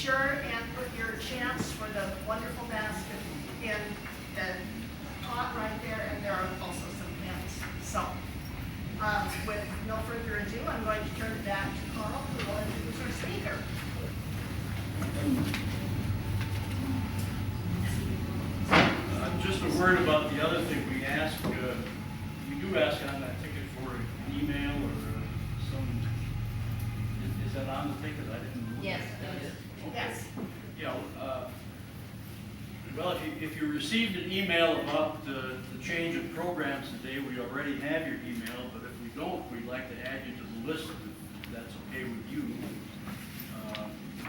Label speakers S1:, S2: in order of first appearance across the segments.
S1: sure and put your chants for the wonderful basket in the pot right there, and there are also some pins. So, with no further ado, I'm going to turn it back to Carl, who will introduce our speaker.
S2: Just a word about the other thing we ask. We do ask on that ticket for an email or some. Is that on the ticket? I didn't.
S3: Yes, it is.
S2: Okay.
S1: Yes.
S2: Yeah. Well, if you received an email about the change of programs today, we already have your email. But if we don't, we'd like to add you to the list if that's okay with you.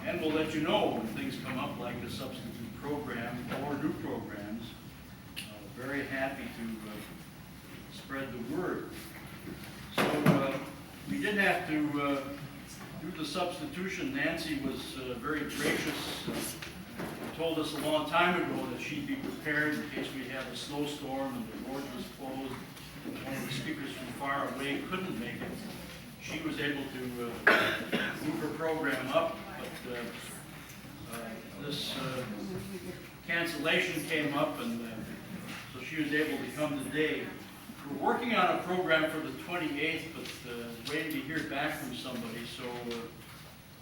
S2: And we'll let you know when things come up like the substitute program or new programs. Very happy to spread the word. So we didn't have to do the substitution. Nancy was very gracious. Told us a long time ago that she'd be prepared in case we had a snowstorm and the road was closed and one of the speakers from far away couldn't make it. She was able to move her program up, but this cancellation came up, and so she was able to come today. We're working on a program for the 28th, but waiting to hear back from somebody. So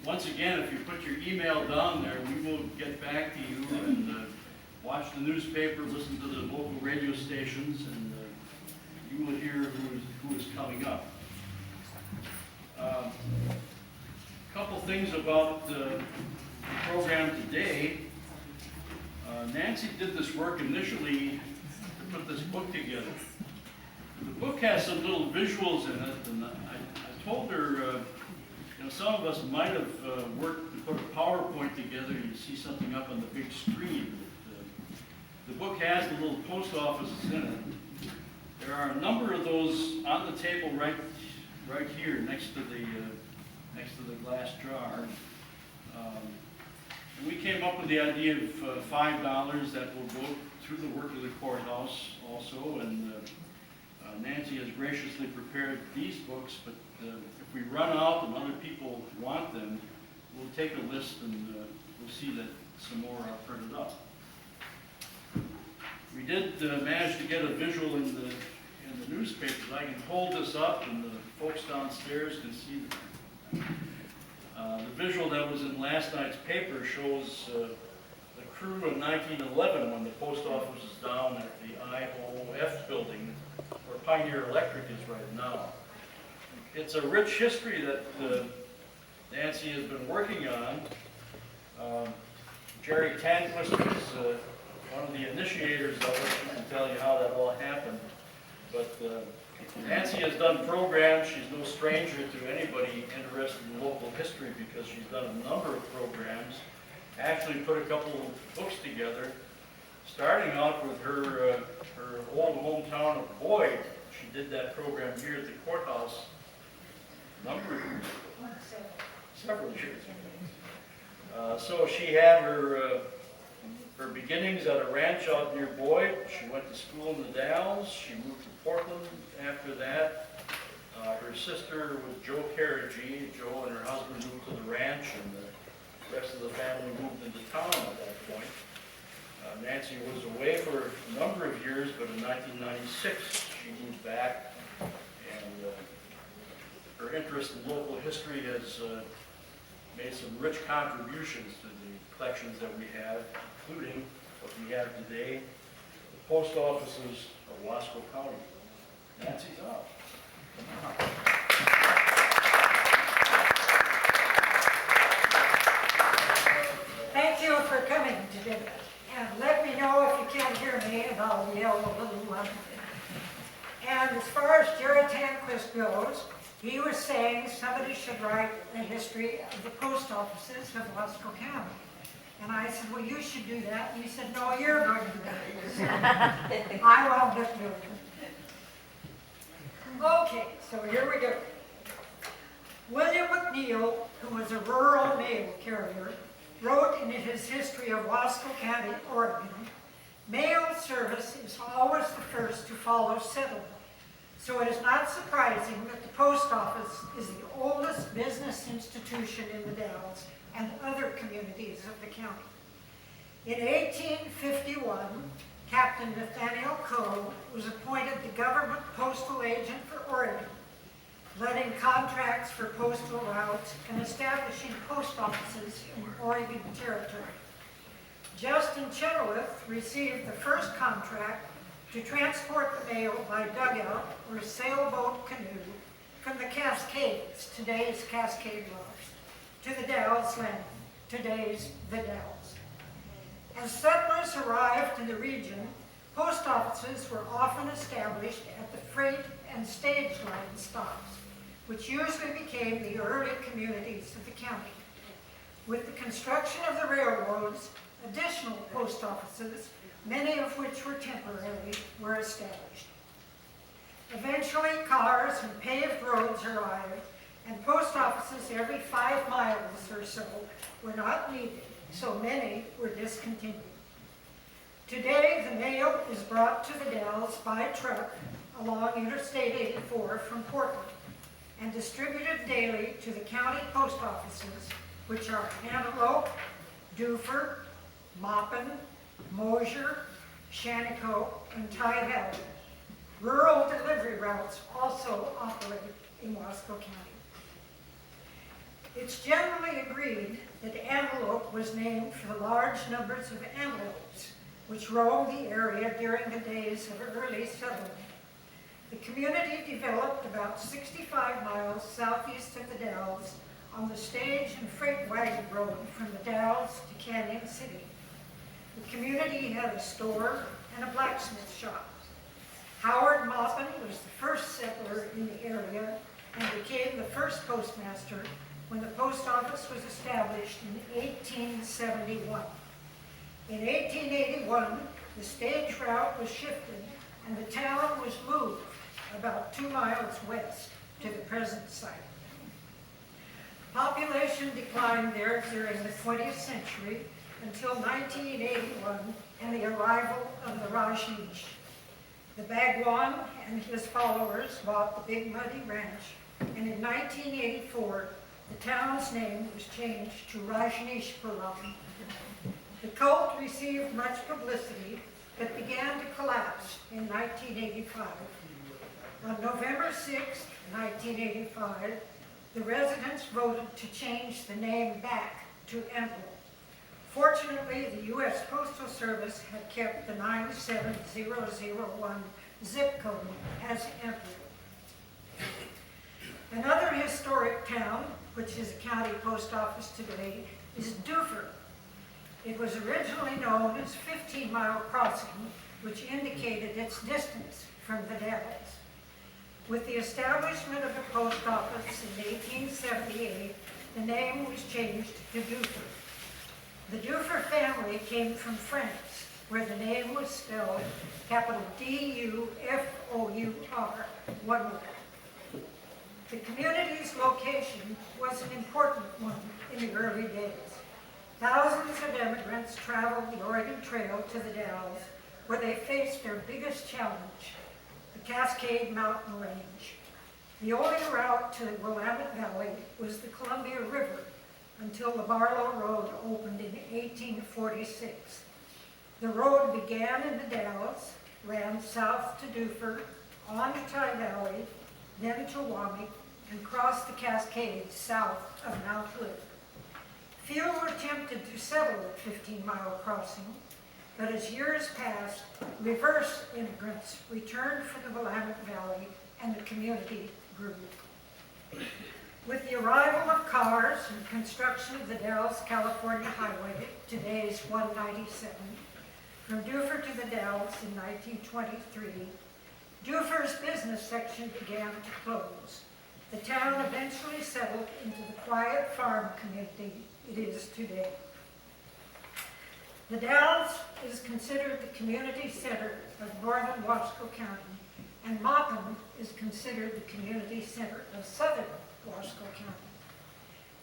S2: once again, if you put your email down there, we will get back to you and watch the newspaper, listen to the local radio stations, and you will hear who is coming up. A couple things about the program today. Nancy did this work initially to put this book together. The book has some little visuals in it, and I told her, some of us might have worked to put a PowerPoint together. You see something up on the big screen. The book has the little post offices in it. There are a number of those on the table right here next to the glass jar. And we came up with the idea of $5 that will go to the work of the courthouse also, and Nancy has graciously prepared these books, but if we run out and other people want them, we'll take a list and we'll see that some more are printed up. We did manage to get a visual in the newspapers. I can hold this up and the folks downstairs can see the visual that was in last night's paper shows the crew in 1911 when the post office was down at the IOF building where Pioneer Electric is right now. It's a rich history that Nancy has been working on. Jerry Tanquist was one of the initiators of it. She can tell you how that all happened. But Nancy has done programs. She's no stranger to anybody interested in local history because she's done a number of programs. Actually put a couple of books together, starting out with her old hometown of Boyd. She did that program here at the courthouse a number of years ago. Several years ago. So she had her beginnings at a ranch out near Boyd. She went to school in the Dalles. She moved to Portland after that. Her sister was Joe Carrigy. Joe and her husband moved to the ranch, and the rest of the family moved into town at that point. Nancy was away for a number of years, but in 1996 she moved back, and her interest in local history has made some rich contributions to the collections that we have, including what we have today, the post offices of Wasco County. Nancy Zopf.
S4: Thank you for coming today. And let me know if you can't hear me, and I'll yell a little louder. And as far as Jerry Tanquist goes, he was saying somebody should write the history of the post offices of Wasco County. And I said, well, you should do that. And he said, no, you're going to do it. So I wound up doing it. Okay, so here we go. William McNeil, who was a rural mail carrier, wrote in his history of Wasco County, Oregon, mail service is always the first to follow settlement. So it is not surprising that the post office is the oldest business institution in the Dalles, and other communities of the county. In 1851, Captain Nathaniel Coe was appointed the government postal agent for Oregon, letting contracts for postal routes and establishing post offices in Oregon Territory. Justin Chenoweth received the first contract to transport the mail by dugout or sailboat canoe from the Cascades, today's Cascade Rocks, to the Dalles Landing, today's the Dalles. As settlers arrived in the region, post offices were often established at the freight and stage line stops, which usually became the early communities of the county. With the construction of the railroads, additional post offices, many of which were temporary, were established. Eventually, cars and paved roads arrived, and post offices every 5 miles or so were not needed, so many were discontinued. Today, the mail is brought to the Dalles by truck along Interstate 84 from Portland and distributed daily to the county post offices, which are Antelope, Duffer, Maupin, Mosier, Shannecoe, and Tye Valley. Rural delivery routes also operate in Wasco County. It's generally agreed that Antelope was named for the large numbers of antelopes which roamed the area during the days of early settlement. The community developed about 65 miles southeast of the Dalles on the stage and freight wagon road from the Dalles to Canyon City. The community had a store and a blacksmith shop. Howard Maupin was the first settler in the area and became the first postmaster when the post office was established in 1871. In 1881, the stage route was shifted and the town was moved about 2 miles west to the present site. Population declined there during the 20th century until 1981 and the arrival of the Rajneesh. The Bhagwan and his followers bought the Big Muddy Ranch, and in 1984, the town's name was changed to Rajneeshpuram. The cult received much publicity, but began to collapse in 1985. On November 6, 1985, the residents voted to change the name back to Antelope. Fortunately, the U.S. Postal Service had kept the 97001 zip code as Antelope. Another historic town, which is a county post office today, is Duffer. It was originally known as 15 Mile Crossing, which indicated its distance from the Dalles. With the establishment of the post office in 1878, the name was changed to Duffer. The Duffer family came from France, where the name was spelled capital D-U-F-O-U-R, one word. The community's location was an important one in the early days. Thousands of immigrants traveled the Oregon Trail to the Dalles, where they faced their biggest challenge, the Cascade Mountain Range. The only route to the Willamette Valley was the Columbia River until the Barlow Road opened in 1846. The road began in the Dalles, ran south to Duffer, on to Tye Valley, then to Wamick, and crossed the Cascades south of Mount Hood. Few were tempted to settle at 15 Mile Crossing, but as years passed, reverse immigrants returned for the Willamette Valley and the community grew. With the arrival of cars and construction of the Dalles California Highway, today's 197, from Duffer to the Dalles in 1923, Duffer's business section began to close. The town eventually settled into the quiet farm community it is today. The Dalles is considered the community center of northern Wasco County, and Maupin is considered the community center of southern Wasco County.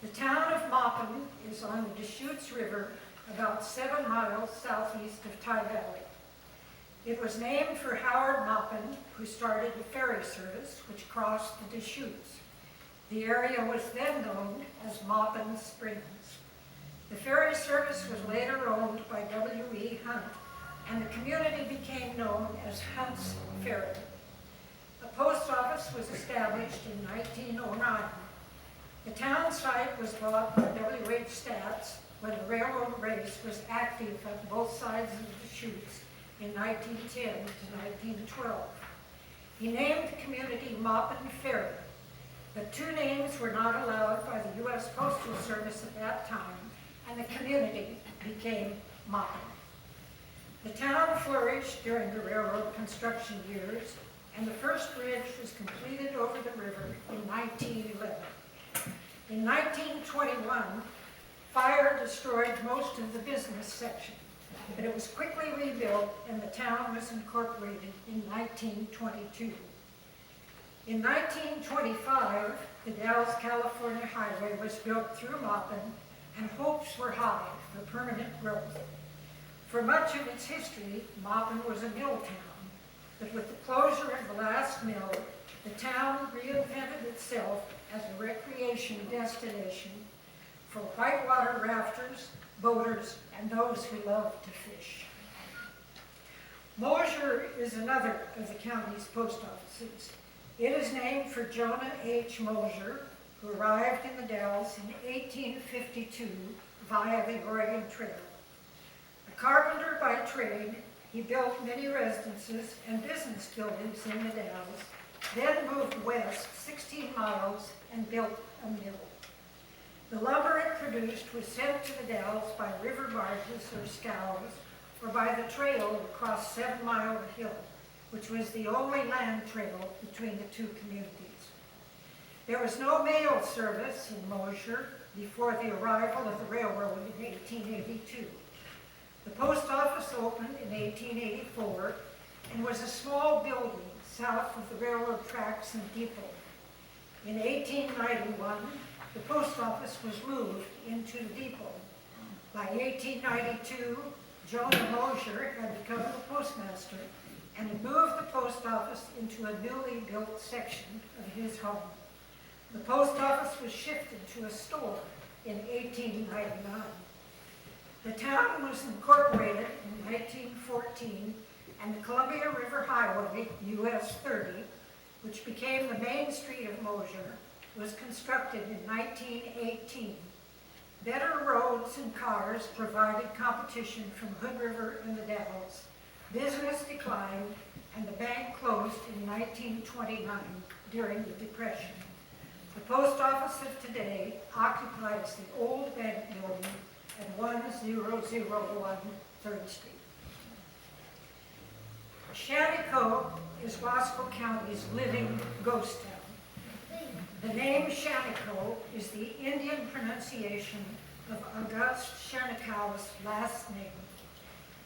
S4: The town of Maupin is on the Deschutes River about 7 miles southeast of Tye Valley. It was named for Howard Maupin, who started the ferry service which crossed the Deschutes. The area was then known as Maupin Springs. The ferry service was later owned by W.E. Hunt, and the community became known as Hunt's Ferry. A post office was established in 1909. The town site was bought by W.H. Stats when the railroad race was active on both sides of the chutes in 1910 to 1912. He named the community Maupin Ferry, but two names were not allowed by the U.S. Postal Service at that time, and the community became Maupin. The town flourished during the railroad construction years, and the first bridge was completed over the river in 1911. In 1921, fire destroyed most of the business section, but it was quickly rebuilt and the town was incorporated in 1922. In 1925, the Dalles, California Highway was built through Maupin, and hopes were high for permanent growth. For much of its history, Maupin was a mill town, but with the closure of the last mill, the town reinvented itself as a recreation destination for whitewater rafters, boaters, and those who love to fish. Mosier is another of the county's post offices. It is named for Jonah H. Mosier, who arrived in the Dalles in 1852 via the Oregon Trail. A carpenter by trade, he built many residences and business buildings in the Dalles, then moved west 16 miles and built a mill. The lumber it produced was sent to the Dalles by river barges or scows, or by the trail across 7 Mile Hill, which was the only land trail between the two communities. There was no mail service in Mosier before the arrival of the railroad in 1882. The post office opened in 1884 and was a small building south of the railroad tracks and depot. In 1891, the post office was moved into the depot. By 1892, Jonah Mosier had become the postmaster and had moved the post office into a newly built section of his home. The post office was shifted to a store in 1899. The town was incorporated in 1914, and the Columbia River Highway, US 30, which became the main street of Mosier, was constructed in 1918. Better roads and cars provided competition from Hood River and the Dalles. Business declined, and the bank closed in 1929 during the Depression. The post office of today occupies the old bank building at 1001 3rd Street. Shantycoke is Wasco County's living ghost town. The name Shantycoke is the Indian pronunciation of Auguste Chanticleau's last name.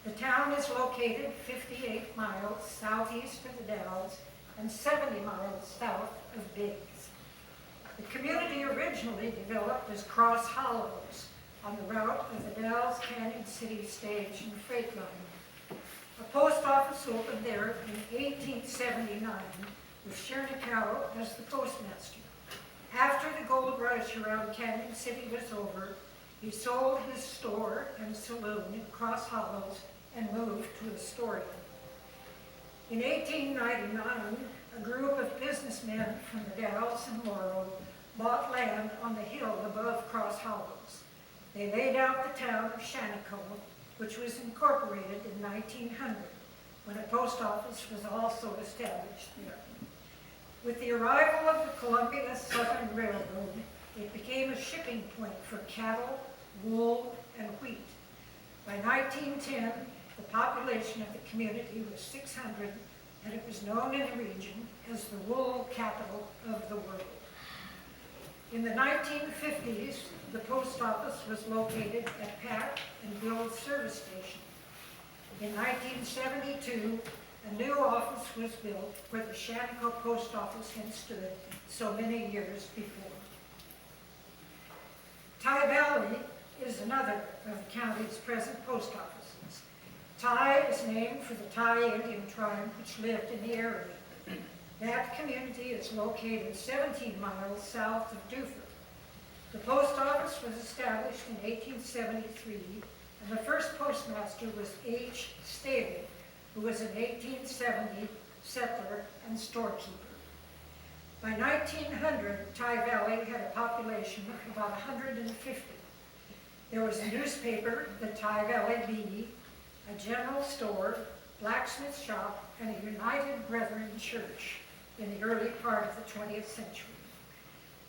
S4: The town is located 58 miles southeast of the Dalles and 70 miles south of Biggs. The community originally developed as Cross Hollows on the route of the Dalles Canyon City stage and freight line. A post office opened there in 1879 with Chanticleau as the postmaster. After the gold rush around Canyon City was over, he sold his store and saloon in Cross Hollows and moved to Astoria. In 1899, a group of businessmen from the Dalles and Morrow bought land on the hill above Cross Hollows. They laid out the town of Shantycoke, which was incorporated in 1900, when a post office was also established there. With the arrival of the Columbia Southern Railroad, it became a shipping point for cattle, wool, and wheat. By 1910, the population of the community was 600, and it was known in the region as the wool capital of the world. In the 1950s, the post office was located at Pat and Bill's service station. In 1972, a new office was built where the Shantycoke post office had stood so many years before. Tye Valley is another of the county's present post offices. Tye is named for the Tye Indian tribe which lived in the area. That community is located 17 miles south of Duford. The post office was established in 1873, and the first postmaster was H. Staley, who was an 1870 settler and storekeeper. By 1900, Tye Valley had a population of about 150. There was a newspaper, the Tye Valley Bee, a general store, blacksmith shop, and a United Brethren church in the early part of the 20th century.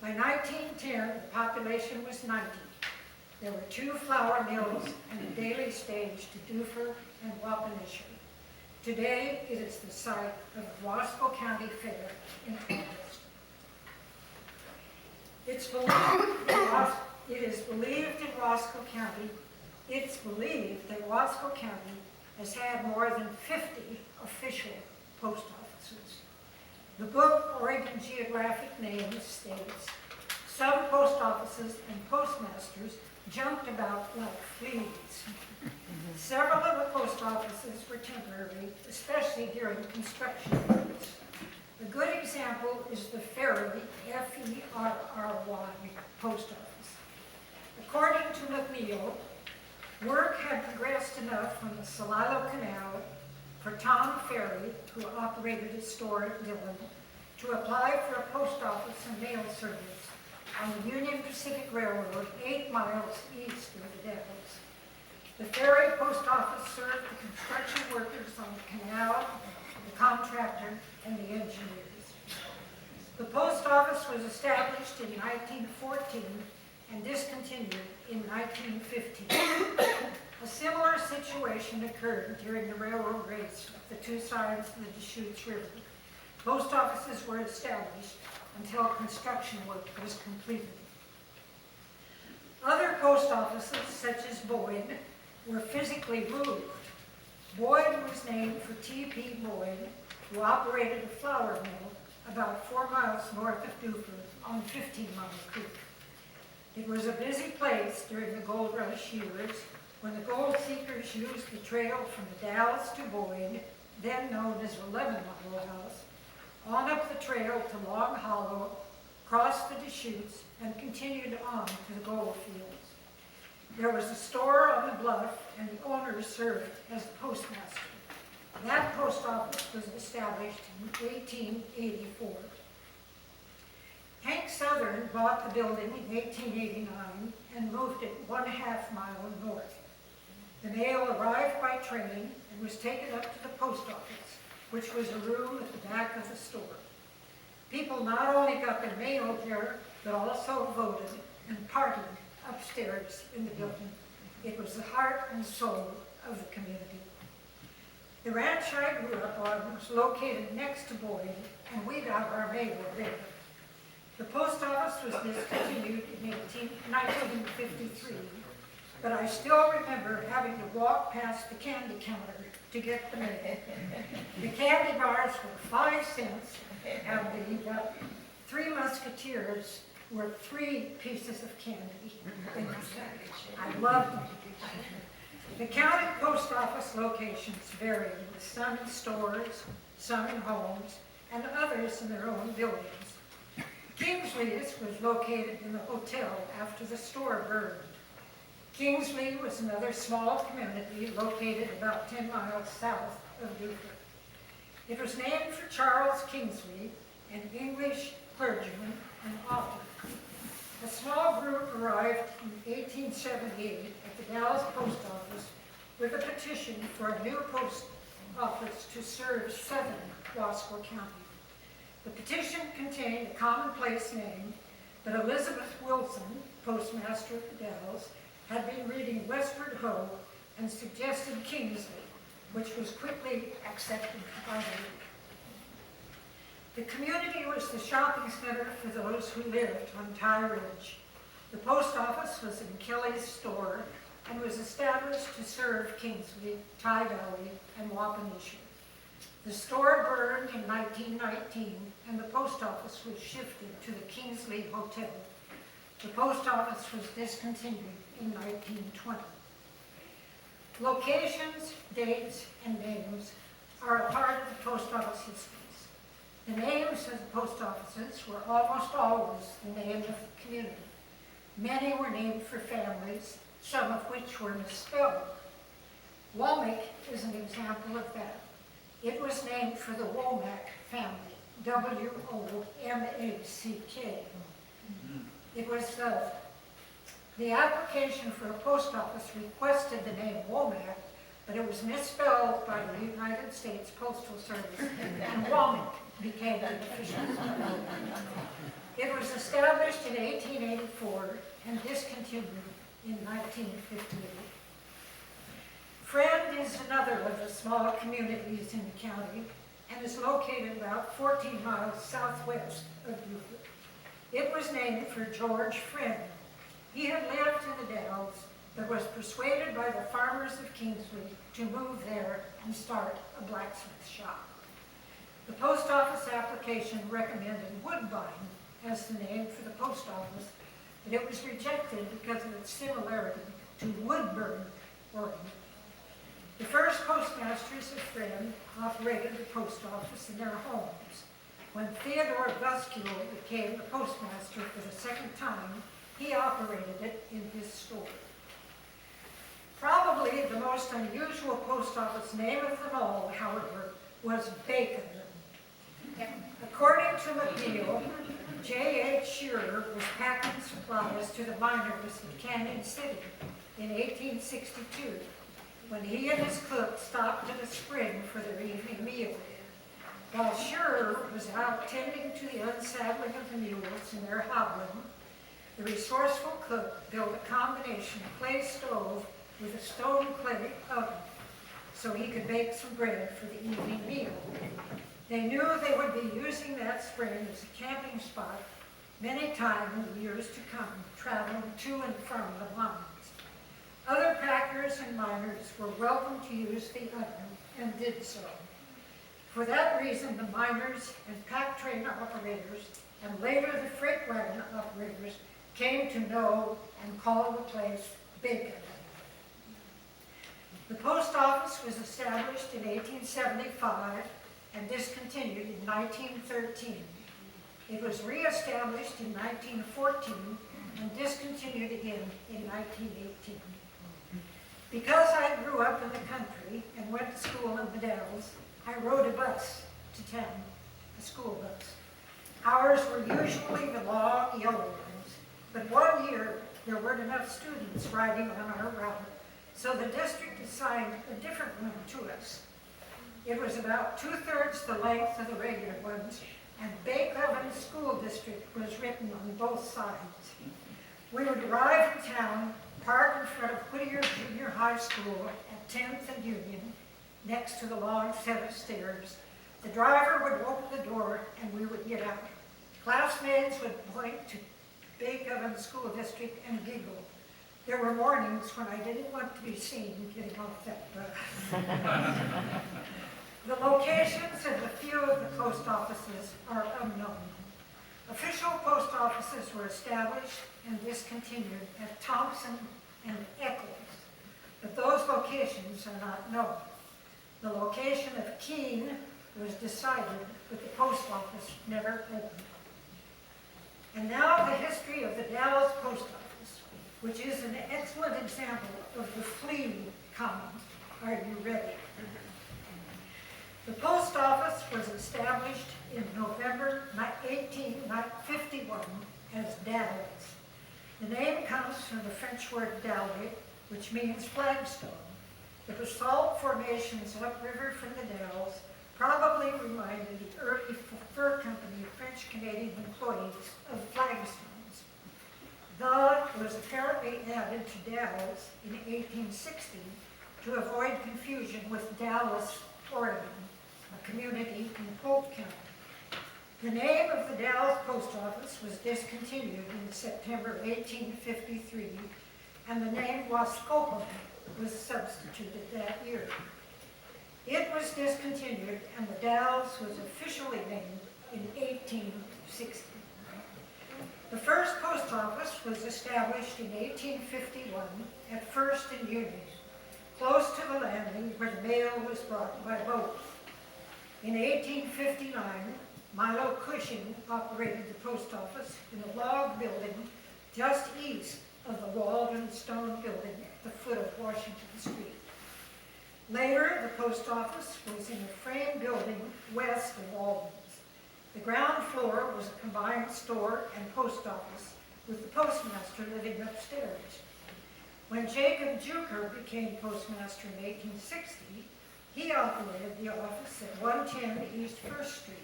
S4: By 1910, the population was 90. There were 2 flour mills and a daily stage to Duffer and Wapanesha. Today, it is the site of the Wasco County Fair in August. It is believed in Wasco County, it's believed that Wasco County has had more than 50 official post offices. The book, Oregon Geographic Names, states, some post offices and postmasters jumped about like fleas. Several of the post offices were temporary, especially during construction periods. A good example is the Ferry, F-E-R-R-Y, post office. According to McNeil, work had progressed enough on the Celilo Canal for Tom Ferry, who operated a store at Dillon, to apply for a post office and mail service on the Union Pacific Railroad 8 miles east of the Dalles. The ferry post office served the construction workers on the canal, the contractor, and the engineers. The post office was established in 1914 and discontinued in 1915. A similar situation occurred during the railroad race of the 2 sides of the Deschutes River. Post offices were established until construction work was completed. Other post offices, such as Boyd, were physically moved. Boyd was named for T.P. Boyd, who operated a flour mill about 4 miles north of Duffer on 15 Mile Creek. It was a busy place during the gold rush years when the gold seekers used the trail from the Dalles to Boyd, then known as 11 Mile House, on up the trail to Long Hollow, crossed the Deschutes, and continued on to the gold fields. There was a store on the bluff, and the owner served as the postmaster. That post office was established in 1884. Hank Southern bought the building in 1889 and moved it 1/2 mile north. The mail arrived by train and was taken up to the post office, which was a room at the back of the store. People not only got their mail there, but also voted and partied upstairs in the building. It was the heart and soul of the community. The ranch I grew up on was located next to Boyd, and we got our mail there. The post office was discontinued in 1953, but I still remember having to walk past the candy counter to get the mail. The candy bars were 5 cents, and the 3 Musketeers were 3 pieces of candy in the sack. I loved them. The county post office locations varied, with some in stores, some in homes, and others in their own buildings. Kingsley's was located in the hotel after the store burned. Kingsley was another small community located about 10 miles south of Duffer. It was named for Charles Kingsley, an English clergyman and author. A small group arrived in 1878 at the Dalles Post Office with a petition for a new post office to serve 7 Wasco County. The petition contained a commonplace name, but Elizabeth Wilson, postmaster at the Dalles, had been reading Westward Ho and suggested Kingsley, which was quickly accepted by the group. The community was the shopping center for those who lived on Tye Ridge. The post office was in Kelly's store and was established to serve Kingsley, Tye Valley, and Wapanesha. The store burned in 1919, and the post office was shifted to the Kingsley Hotel. The post office was discontinued in 1920. Locations, dates, and names are a part of the post office histories. The names of the post offices were almost always the name of the community. Many were named for families, some of which were misspelled. Womack is an example of that. It was named for the Womack family, W-O-M-A-C-K. It was the application for a post office requested the name Womack, but it was misspelled by the United States Postal Service, and Womack became the official spelling. It was established in 1884 and discontinued in 1958. Friend is another of the small communities in the county and is located about 14 miles southwest of Beaufort. It was named for George Friend. He had lived in the Dalles, but was persuaded by the farmers of Kingsley to move there and start a blacksmith shop. The post office application recommended Woodbine as the name for the post office, but it was rejected because of its similarity to Woodburn, Oregon. The first postmasters of Friend operated the post office in their homes. When Theodore Wasco became the postmaster for the second time, he operated it in his store. Probably the most unusual post office name of them all, however, was Bacon. According to McNeil, J.H. Shearer was packing supplies to the miners of Canyon City in 1862, when he and his cook stopped at a spring for their evening meal. While Shearer was out tending to the unsaddling of the mules in their hobbling, the resourceful cook built a combination clay stove with a stone clay oven so he could bake some bread for the evening meal. They knew they would be using that spring as a camping spot many times in the years to come, traveling to and from the mines. Other packers and miners were welcome to use the oven and did so. For that reason, the miners and pack train operators, and later the freight wagon operators, came to know and call the place Bacon. The post office was established in 1875 and discontinued in 1913. It was reestablished in 1914 and discontinued again in 1918. Because I grew up in the country and went to school in the Dalles, I rode a bus to town, a school bus. Ours were usually the long yellow ones, but one year there weren't enough students riding on our route, so the district assigned a different one to us. It was about 2/3 the length of the regular ones, and Bake Oven School District was written on both sides. We would arrive in town, park in front of Whittier Junior High School at 10th and Union, next to the long set of stairs. The driver would open the door and we would get out. Classmates would point to Bake Oven School District and giggle. There were mornings when I didn't want to be seen getting off that bus. The locations of a few of the post offices are unknown. Official post offices were established and discontinued at Thompson and Eccles, but those locations are not known. The location of Keene was decided, but the post office never opened. And now the history of the Dalles Post Office, which is an excellent example of the flea comment. Are you ready? The post office was established in November 1851 as Dalles. The name comes from the French word dalle, which means flagstone. The basalt formations upriver from the Dalles probably reminded the early fur company of French-Canadian employees of flagstones. The was apparently added to Dalles in 1860 to avoid confusion with Dallas, Oregon, a community in Polk County. The name of the Dalles Post Office was discontinued in September 1853, and the name Wascopam was substituted that year. It was discontinued, and the Dalles was officially named in 1860. The first post office was established in 1851 at First and Union, close to the landing where the mail was brought by boat. In 1859, Milo Cushing operated the post office in a log building just east of the Walden Stone Building at the foot of Washington Street. Later, the post office was in a frame building west of Walden's. The ground floor was a combined store and post office, with the postmaster living upstairs. When Jacob Juker became postmaster in 1860, he operated the office at 110 East 1st Street.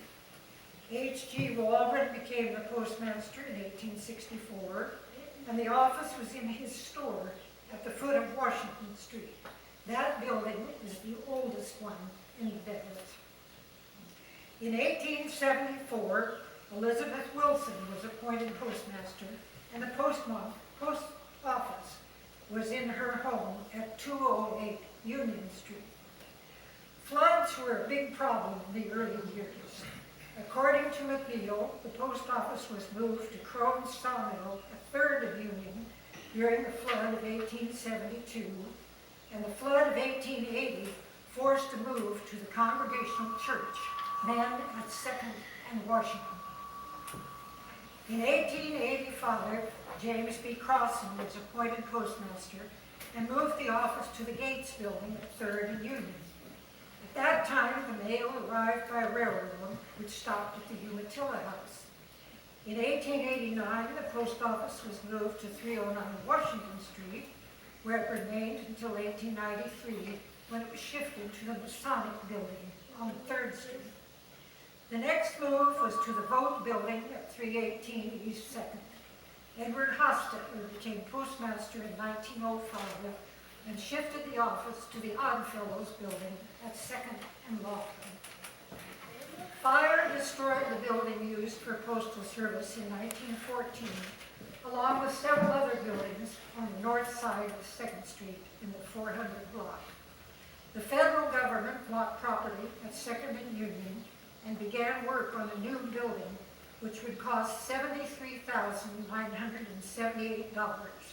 S4: H.G. Waldron became the postmaster in 1864, and the office was in his store at the foot of Washington Street. That building is the oldest one in the Bedworth. In 1874, Elizabeth Wilson was appointed postmaster, and the post office was in her home at 208 Union Street. Floods were a big problem in the early years. According to McNeil, the post office was moved to Crone's Sawmill, a third of Union, during the flood of 1872, and the flood of 1880 forced a move to the Congregational Church, then at 2nd and Washington. In 1885, James B. Crossan was appointed postmaster and moved the office to the Gates Building at 3rd and Union. At that time, the mail arrived by railroad, which stopped at the Umatilla House. In 1889, the post office was moved to 309 Washington Street, where it remained until 1893, when it was shifted to the Masonic Building on 3rd Street. The next move was to the Vote Building at 318 East 2nd. Edward Hostetler became postmaster in 1905 and shifted the office to the Oddfellows Building at 2nd and Laughlin. Fire destroyed the building used for postal service in 1914, along with several other buildings on the north side of 2nd Street in the 400 block. The federal government bought property at 2nd and Union and began work on a new building, which would cost $73,978.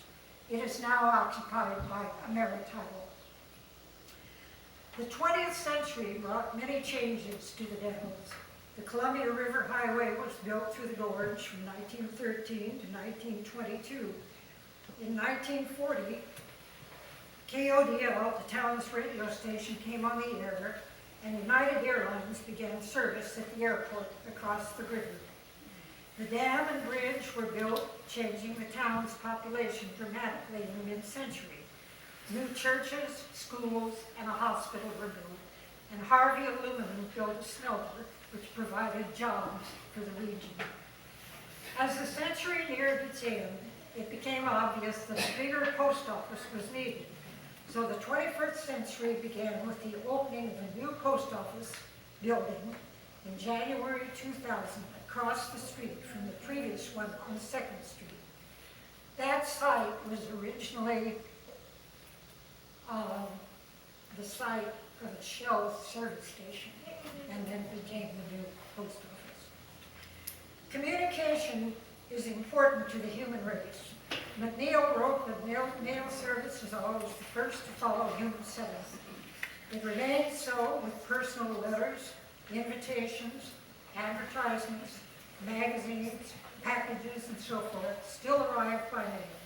S4: It is now occupied by Ameritile. The 20th century brought many changes to the Devils. The Columbia River Highway was built through the gorge from 1913 to 1922. In 1940, KODL, the town's radio station, came on the air, and United Airlines began service at the airport across the river. The dam and bridge were built, changing the town's population dramatically in the mid-century. New churches, schools, and a hospital were built, and Harvey Aluminum built a smelter, which provided jobs for the region. As the century neared its end, it became obvious that a bigger post office was needed. So the 21st century began with the opening of a new post office building in January 2000 across the street from the previous one on 2nd Street. That site was originally the site of a Shell service station and then became the new post office. Communication is important to the human race. McNeil wrote that mail service is always the first to follow human sense. It remains so with personal letters, invitations, advertisements, magazines, packages, and so forth, still arrive by mail.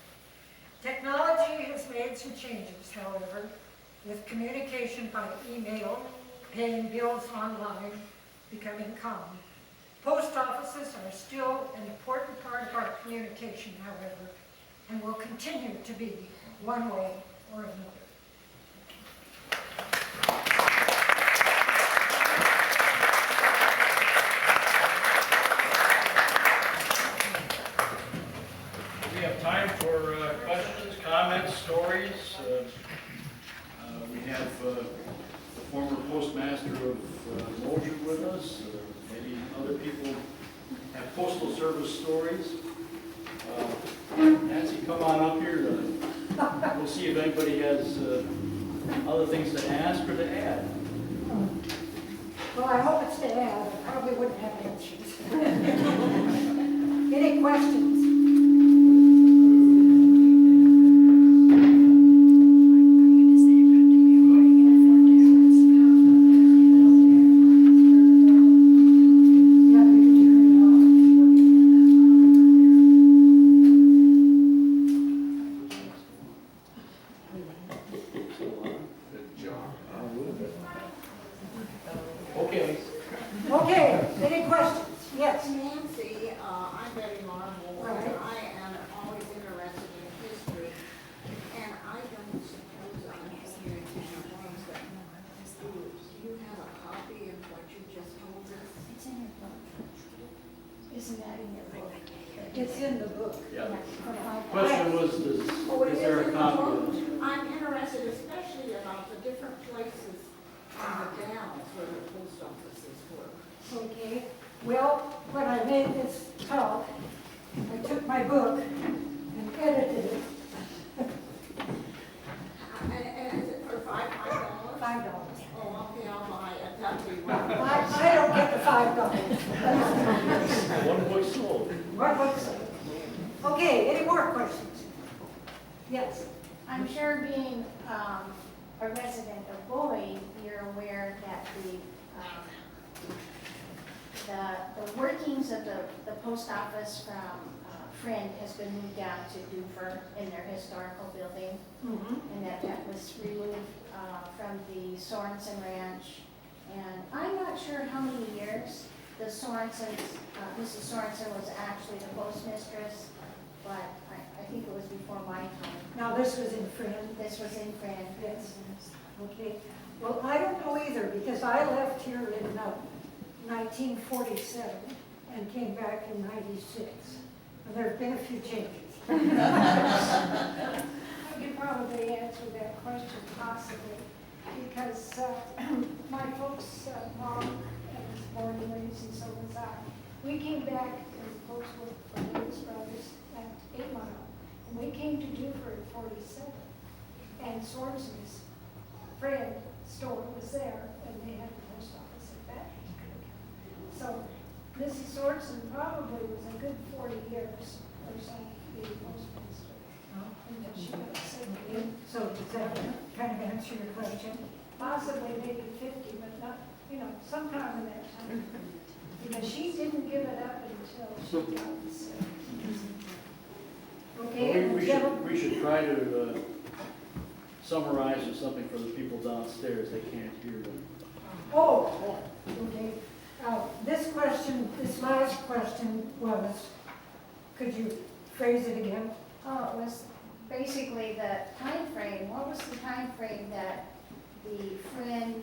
S4: Technology has made some changes, however, with communication by email, paying bills online, becoming common. Post offices are still an important part of our communication, however, and will continue to be one way or another.
S2: We have time for questions, comments, stories. We have the former postmaster of Mosier with us. Maybe other people have postal service stories. Nancy, come on up here. We'll see if anybody has other things to ask or to add.
S4: Well, I hope it's to add. I probably wouldn't have answers. Any questions? Any questions? Yes.
S3: Nancy, I'm Betty Marvel,
S4: Right.
S3: and I am always interested in history, and I don't suppose I'm here to have ones that do you have a copy of what you just told us?
S5: It's in your book. Isn't that in your book?
S4: It's in the book.
S2: Yeah.
S5: For $5.
S2: Question was,
S3: Oh, it
S2: is there
S3: in
S2: a
S3: the
S2: copy
S3: book?
S2: of this?
S3: I'm interested especially about the different places on the downs where the post offices were.
S4: Okay, well, when I made this talk, I took my book and edited it,
S3: And is it for $5?
S4: $5.
S3: Oh, okay, I'll buy it, that'd be one.
S4: I don't get the $5.
S2: One book sold.
S4: What books? Okay, any more questions? Yes.
S5: I'm sure being a resident of Boyd, you're aware that the workings of the post office from Friend has been moved down to Dufur in their historical building, and that was removed from the Sorensen Ranch. And I'm not sure how many years the Sorensens, Mrs. Sorensen was actually the postmistress, but I think it was before my time.
S4: Now, this was in Friend.
S5: This was in Friend.
S4: Yes. Okay, well, I don't know either, because I left here in 1947 and came back in 96. And there have been a few changes.
S6: I could probably answer that question possibly, because my folks, mom was born and raised, and so was I. We came back, because folks were from Davis Brothers at 8 Mile, and we came to Dufur in 47. And Sorensen's friend store was there, and they had the post office at that. So Mrs. Sorensen probably was a good 40 years or so being postmaster until she got sick.
S4: So does that kind of answer your question?
S6: Possibly maybe 50, but not, sometime in that time. Because she didn't give it up until she got sick.
S4: Okay,
S2: Well,
S4: and
S2: we
S4: gentlemen-
S2: we should try to summarize or something for the people downstairs, they can't hear them.
S4: Oh, okay. This last question was, could you phrase it again?
S5: Oh, it was basically the time frame. What was the time frame that the Friend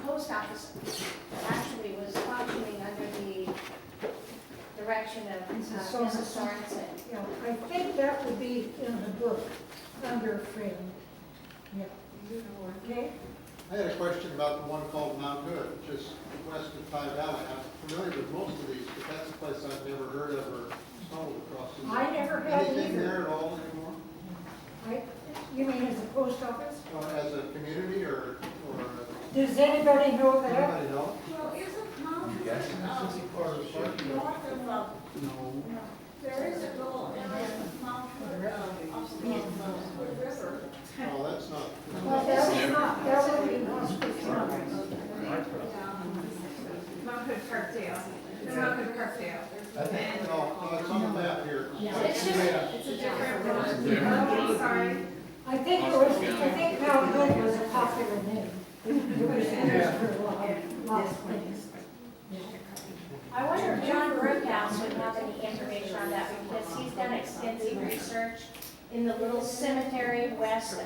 S5: post office actually was functioning under the direction of
S4: Mrs.
S5: Mrs.
S4: Sorensen.
S5: Sorensen?
S4: Yeah, I think that would be in the book, under Friend. Yeah. Okay?
S7: I had a question about the one called Mount Hood, just west of Pie Valley. I'm familiar with most of these, but that's a place I've never heard of or stumbled across. Is
S4: I
S7: there
S4: never had
S7: anything
S4: either.
S7: there at all anymore?
S4: Right? You mean as a post office?
S7: Or as a community or
S4: Does anybody know that?
S7: anybody know?
S3: Well, isn't Mount Hood,
S7: Yes. Part of the park.
S3: north of,
S7: No.
S3: there is a little area of Mount Hood, up the Hood River.
S7: Oh, that's not.
S4: Well, that would be Wasco County.
S8: Mount Hood Parkdale. It's Mount Hood Parkdale.
S7: I think, no, it's on the map here.
S8: It's a different road. Sorry.
S4: I think Mount Hood was a popular name. It was used for a lot of things.
S5: I wonder if John Brookhouse would have any information on that, because he's done extensive research in the little cemetery west of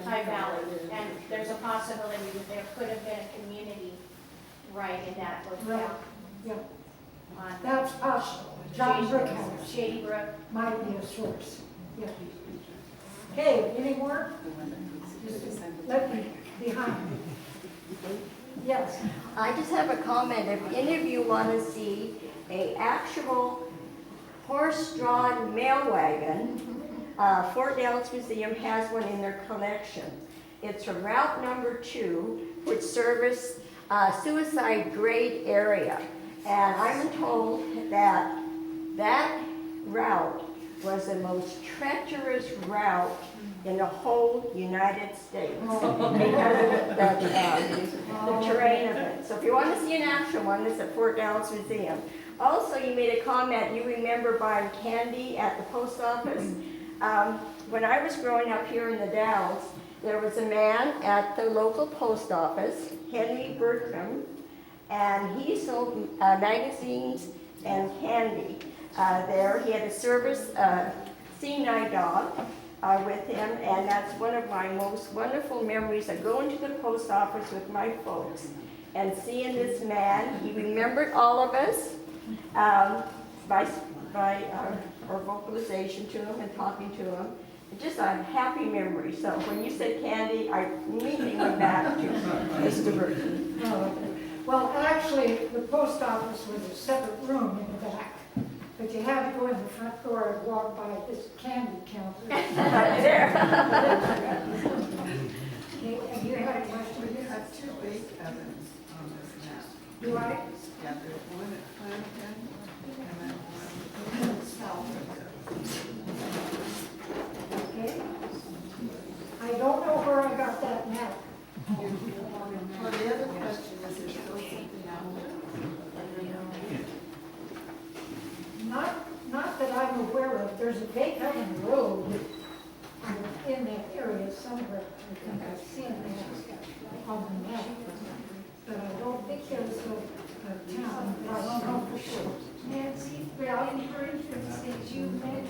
S5: High Valley, and there's a possibility that there could have been a community right in that locale.
S4: Yeah,
S5: On
S4: that's possible. John Brookhouse
S5: Shady Brook.
S4: might be a source. Yeah. Okay, any more? Just let me behind me. Yes.
S9: I just have a comment. If any of you want to see a actual horse-drawn mail wagon, Fort Dallas Museum has one in their collection. It's from Route number 2, which serviced suicide grade area. And I'm told that that route was the most treacherous route in the whole United States because of the terrain of it. So if you want to see an actual one, it's at Fort Dallas Museum. Also, you made a comment, you remember buying candy at the post office. When I was growing up here in the Dalles, there was a man at the local post office, Henry Bertram, and he sold magazines and candy there. He had a service C9 dog with him, and that's one of my most wonderful memories of going to the post office with my folks and seeing this man. He remembered all of us by our vocalization to him and talking to him. Just a happy memory. So when you said candy, I immediately went back to Mr. Burton.
S6: Oh, well, actually, the post office was a separate room in the back, but you had to go in the front door and walk by this candy counter.
S9: Right there.
S6: Okay, and you had a question?
S8: You have two big ovens on this map.
S6: Do I?
S8: Yeah, there's one at Clinton and then one south of it.
S6: Okay. I don't know where I got that map.
S8: Well, the other question is, there's still something out there?
S6: Not that I'm aware of. There's a vacant road in that area somewhere. I think I've seen that on the map. But I don't think there's a town. I don't know for sure.
S10: Nancy, in her entrance, you mentioned